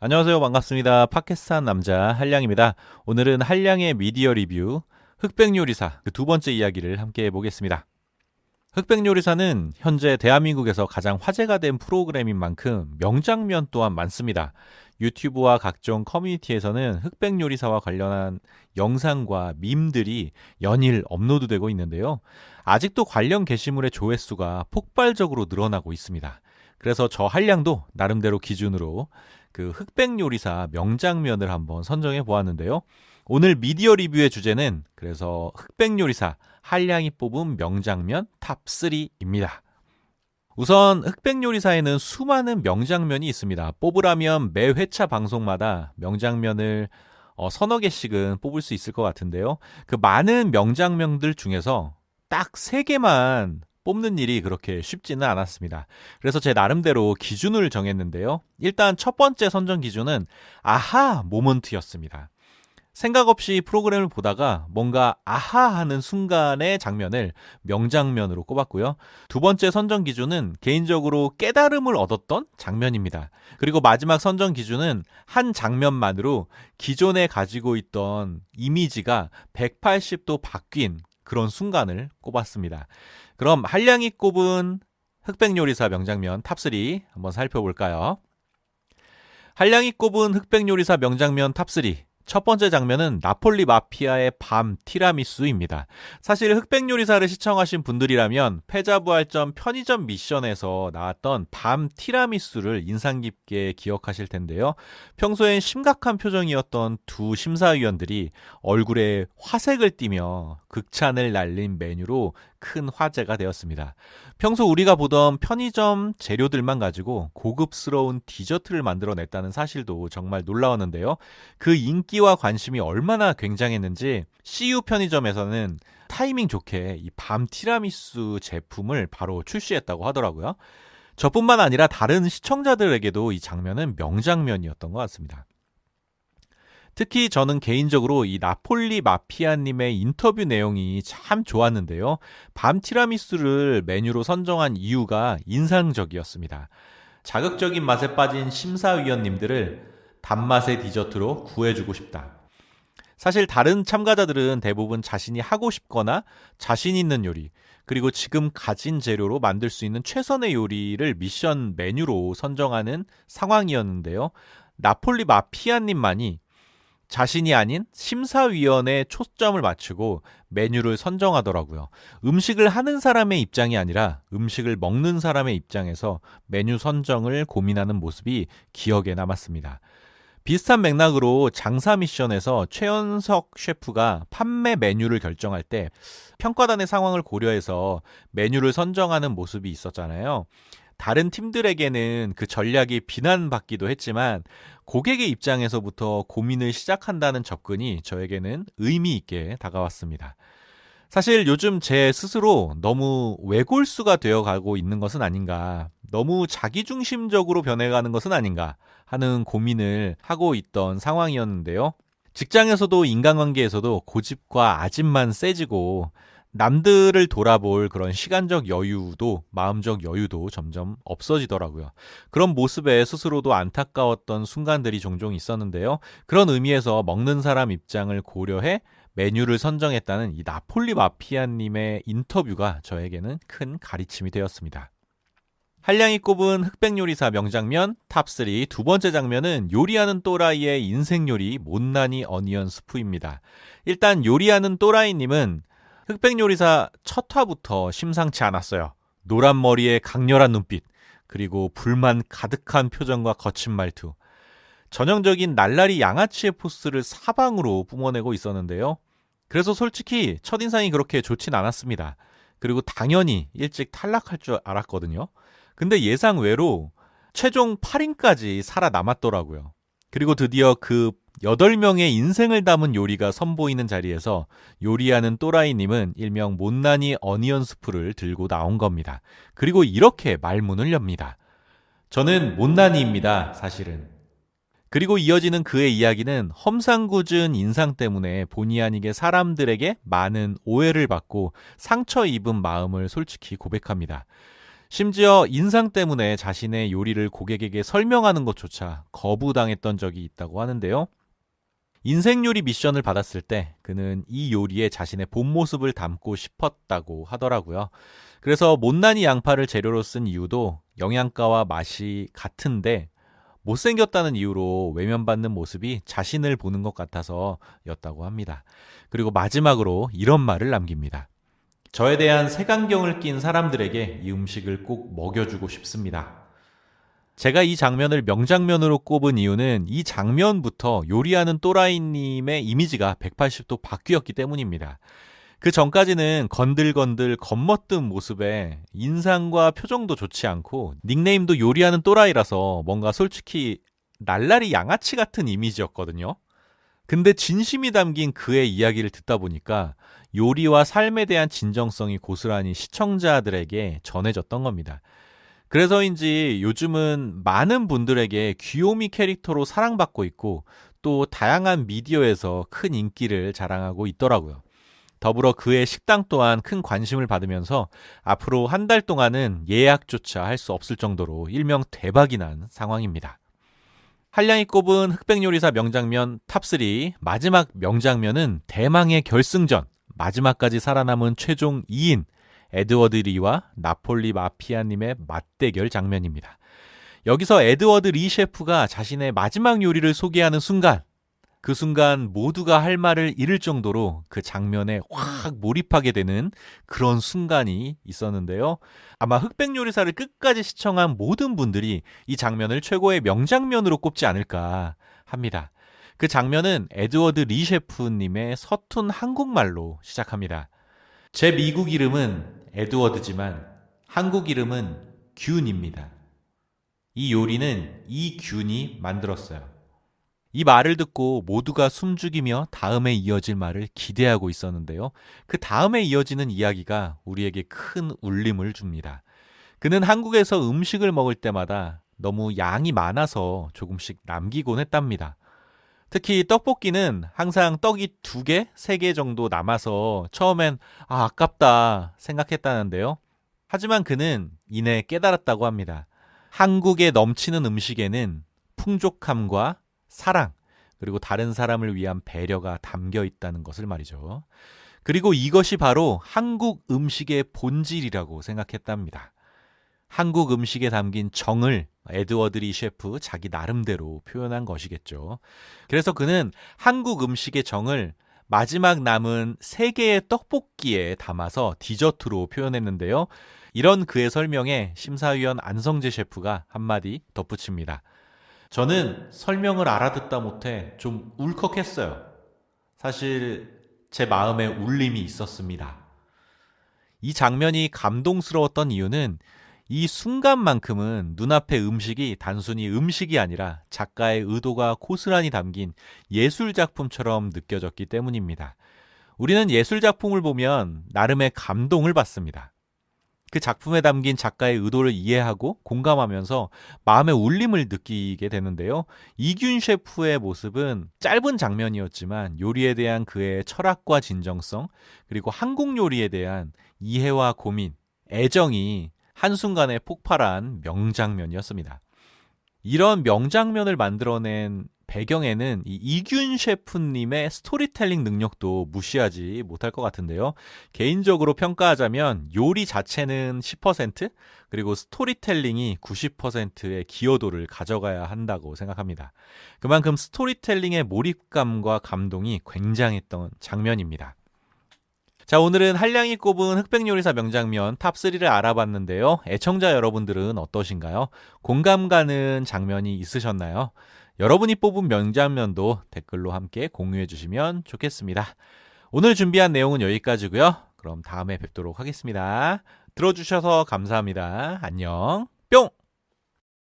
안녕하세요. 반갑습니다. 팟캐스트 한 남자 한량입니다. 오늘은 한량의 미디어 리뷰 흑백요리사 그 두 번째 이야기를 함께 해보겠습니다. 흑백요리사는 현재 대한민국에서 가장 화제가 된 프로그램인 만큼 명장면 또한 많습니다. 유튜브와 각종 커뮤니티에서는 흑백요리사와 관련한 영상과 밈들이 연일 업로드되고 있는데요. 아직도 관련 게시물의 조회수가 폭발적으로 늘어나고 있습니다. 그래서 저 한량도 나름대로 기준으로 그 흑백요리사 명장면을 한번 선정해 보았는데요. 오늘 미디어 리뷰의 주제는 그래서 흑백요리사 한량이 뽑은 명장면 탑3입니다. 우선 흑백요리사에는 수많은 명장면이 있습니다. 뽑으라면 매 회차 방송마다 명장면을 서너 개씩은 뽑을 수 있을 것 같은데요. 그 많은 명장면들 중에서 딱 3개만 뽑는 일이 그렇게 쉽지는 않았습니다. 그래서 제 나름대로 기준을 정했는데요. 일단 첫 번째 선정 기준은 아하 모먼트였습니다. 생각 없이 프로그램을 보다가 뭔가 아하 하는 순간의 장면을 명장면으로 꼽았고요. 두 번째 선정 기준은 개인적으로 깨달음을 얻었던 장면입니다. 그리고 마지막 선정 기준은 한 장면만으로 기존에 가지고 있던 이미지가 180도 바뀐 그런 순간을 꼽았습니다. 그럼 한량이 꼽은 흑백요리사 명장면 탑3 한번 살펴볼까요? 한량이 꼽은 흑백요리사 명장면 탑3 첫 번째 장면은 나폴리 마피아의 밤 티라미수입니다. 사실 흑백요리사를 시청하신 분들이라면 패자부활전 편의점 미션에서 나왔던 밤 티라미수를 인상 깊게 기억하실 텐데요. 평소엔 심각한 표정이었던 두 심사위원들이 얼굴에 화색을 띠며 극찬을 날린 메뉴로 큰 화제가 되었습니다. 평소 우리가 보던 편의점 재료들만 가지고 고급스러운 디저트를 만들어냈다는 사실도 정말 놀라웠는데요. 그 인기와 관심이 얼마나 굉장했는지 CU 편의점에서는 타이밍 좋게 이 밤 티라미수 제품을 바로 출시했다고 하더라고요. 저뿐만 아니라 다른 시청자들에게도 이 장면은 명장면이었던 것 같습니다. 특히 저는 개인적으로 이 나폴리 마피아님의 인터뷰 내용이 참 좋았는데요. 밤 티라미수를 메뉴로 선정한 이유가 인상적이었습니다. 자극적인 맛에 빠진 심사위원님들을 단맛의 디저트로 구해주고 싶다. 사실 다른 참가자들은 대부분 자신이 하고 싶거나 자신 있는 요리, 그리고 지금 가진 재료로 만들 수 있는 최선의 요리를 미션 메뉴로 선정하는 상황이었는데요. 나폴리 마피아님만이 자신이 아닌 심사위원에 초점을 맞추고 메뉴를 선정하더라고요. 음식을 하는 사람의 입장이 아니라 음식을 먹는 사람의 입장에서 메뉴 선정을 고민하는 모습이 기억에 남았습니다. 비슷한 맥락으로 장사 미션에서 최연석 셰프가 판매 메뉴를 결정할 때 평가단의 상황을 고려해서 메뉴를 선정하는 모습이 있었잖아요. 다른 팀들에게는 그 전략이 비난받기도 했지만 고객의 입장에서부터 고민을 시작한다는 접근이 저에게는 의미 있게 다가왔습니다. 사실 요즘 제 스스로 너무 외골수가 되어가고 있는 것은 아닌가, 너무 자기중심적으로 변해가는 것은 아닌가 하는 고민을 하고 있던 상황이었는데요. 직장에서도 인간관계에서도 고집과 아집만 세지고 남들을 돌아볼 그런 시간적 여유도 마음적 여유도 점점 없어지더라고요. 그런 모습에 스스로도 안타까웠던 순간들이 종종 있었는데요. 그런 의미에서 먹는 사람 입장을 고려해 메뉴를 선정했다는 이 나폴리 마피아님의 인터뷰가 저에게는 큰 가르침이 되었습니다. 한량이 꼽은 흑백요리사 명장면 탑3 두 번째 장면은 요리하는 또라이의 인생요리 못난이 어니언 스프입니다. 일단 요리하는 또라이님은 흑백요리사 첫 화부터 심상치 않았어요. 노란 머리에 강렬한 눈빛, 그리고 불만 가득한 표정과 거친 말투. 전형적인 날라리 양아치의 포스를 사방으로 뿜어내고 있었는데요. 그래서 솔직히 첫인상이 그렇게 좋진 않았습니다. 그리고 당연히 일찍 탈락할 줄 알았거든요. 근데 예상 외로 최종 8인까지 살아남았더라고요. 그리고 드디어 그 8명의 인생을 담은 요리가 선보이는 자리에서 요리하는 또라이님은 일명 못난이 어니언 스프를 들고 나온 겁니다. 그리고 이렇게 말문을 엽니다. 저는 못난이입니다, 사실은. 그리고 이어지는 그의 이야기는 험상궂은 인상 때문에 본의 아니게 사람들에게 많은 오해를 받고 상처 입은 마음을 솔직히 고백합니다. 심지어 인상 때문에 자신의 요리를 고객에게 설명하는 것조차 거부당했던 적이 있다고 하는데요. 인생 요리 미션을 받았을 때 그는 이 요리에 자신의 본 모습을 담고 싶었다고 하더라고요. 그래서 못난이 양파를 재료로 쓴 이유도 영양가와 맛이 같은데 못생겼다는 이유로 외면받는 모습이 자신을 보는 것 같아서였다고 합니다. 그리고 마지막으로 이런 말을 남깁니다. 저에 대한 색안경을 낀 사람들에게 이 음식을 꼭 먹여주고 싶습니다. 제가 이 장면을 명장면으로 꼽은 이유는 이 장면부터 요리하는 또라이님의 이미지가 180도 바뀌었기 때문입니다. 그 전까지는 건들건들 겁먹던 모습에 인상과 표정도 좋지 않고 닉네임도 요리하는 또라이라서 뭔가 솔직히 날라리 양아치 같은 이미지였거든요. 근데 진심이 담긴 그의 이야기를 듣다 보니까 요리와 삶에 대한 진정성이 고스란히 시청자들에게 전해졌던 겁니다. 그래서인지 요즘은 많은 분들에게 귀요미 캐릭터로 사랑받고 있고 또 다양한 미디어에서 큰 인기를 자랑하고 있더라고요. 더불어 그의 식당 또한 큰 관심을 받으면서 앞으로 한 달 동안은 예약조차 할 수 없을 정도로 일명 대박이 난 상황입니다. 한량이 꼽은 흑백요리사 명장면 탑3 마지막 명장면은 대망의 결승전 마지막까지 살아남은 최종 2인 에드워드 리와 나폴리 마피아님의 맞대결 장면입니다. 여기서 에드워드 리 셰프가 자신의 마지막 요리를 소개하는 순간 그 순간 모두가 할 말을 잃을 정도로 그 장면에 확 몰입하게 되는 그런 순간이 있었는데요. 아마 흑백요리사를 끝까지 시청한 모든 분들이 이 장면을 최고의 명장면으로 꼽지 않을까 합니다. 그 장면은 에드워드 리 셰프님의 서툰 한국말로 시작합니다. 제 미국 이름은 에드워드지만 한국 이름은 균입니다. 이 요리는 이 균이 만들었어요. 이 말을 듣고 모두가 숨죽이며 다음에 이어질 말을 기대하고 있었는데요. 그 다음에 이어지는 이야기가 우리에게 큰 울림을 줍니다. 그는 한국에서 음식을 먹을 때마다 너무 양이 많아서 조금씩 남기곤 했답니다. 특히 떡볶이는 항상 떡이 2개, 3개 정도 남아서 처음엔 아깝다 생각했다는데요. 하지만 그는 이내 깨달았다고 합니다. 한국에 넘치는 음식에는 풍족함과 사랑, 그리고 다른 사람을 위한 배려가 담겨 있다는 것을 말이죠. 그리고 이것이 바로 한국 음식의 본질이라고 생각했답니다. 한국 음식에 담긴 정을 에드워드 리 셰프 자기 나름대로 표현한 것이겠죠. 그래서 그는 한국 음식의 정을 마지막 남은 3개의 떡볶이에 담아서 디저트로 표현했는데요. 이런 그의 설명에 심사위원 안성재 셰프가 한마디 덧붙입니다. 저는 설명을 알아듣다 못해 좀 울컥했어요. 사실 제 마음에 울림이 있었습니다. 이 장면이 감동스러웠던 이유는 이 순간만큼은 눈앞의 음식이 단순히 음식이 아니라 작가의 의도가 고스란히 담긴 예술작품처럼 느껴졌기 때문입니다. 우리는 예술작품을 보면 나름의 감동을 받습니다. 그 작품에 담긴 작가의 의도를 이해하고 공감하면서 마음의 울림을 느끼게 되는데요. 이균 셰프의 모습은 짧은 장면이었지만 요리에 대한 그의 철학과 진정성, 그리고 한국 요리에 대한 이해와 고민, 애정이 한순간에 폭발한 명장면이었습니다. 이런 명장면을 만들어낸 배경에는 이 이균 셰프님의 스토리텔링 능력도 무시하지 못할 것 같은데요. 개인적으로 평가하자면 요리 자체는 10%, 그리고 스토리텔링이 90%의 기여도를 가져가야 한다고 생각합니다. 그만큼 스토리텔링의 몰입감과 감동이 굉장했던 장면입니다. 자, 오늘은 한량이 꼽은 흑백요리사 명장면 탑3를 알아봤는데요. 애청자 여러분들은 어떠신가요? 공감 가는 장면이 있으셨나요? 여러분이 뽑은 명장면도 댓글로 함께 공유해 주시면 좋겠습니다. 오늘 준비한 내용은 여기까지고요. 그럼 다음에 뵙도록 하겠습니다. 들어주셔서 감사합니다. 안녕. 뿅!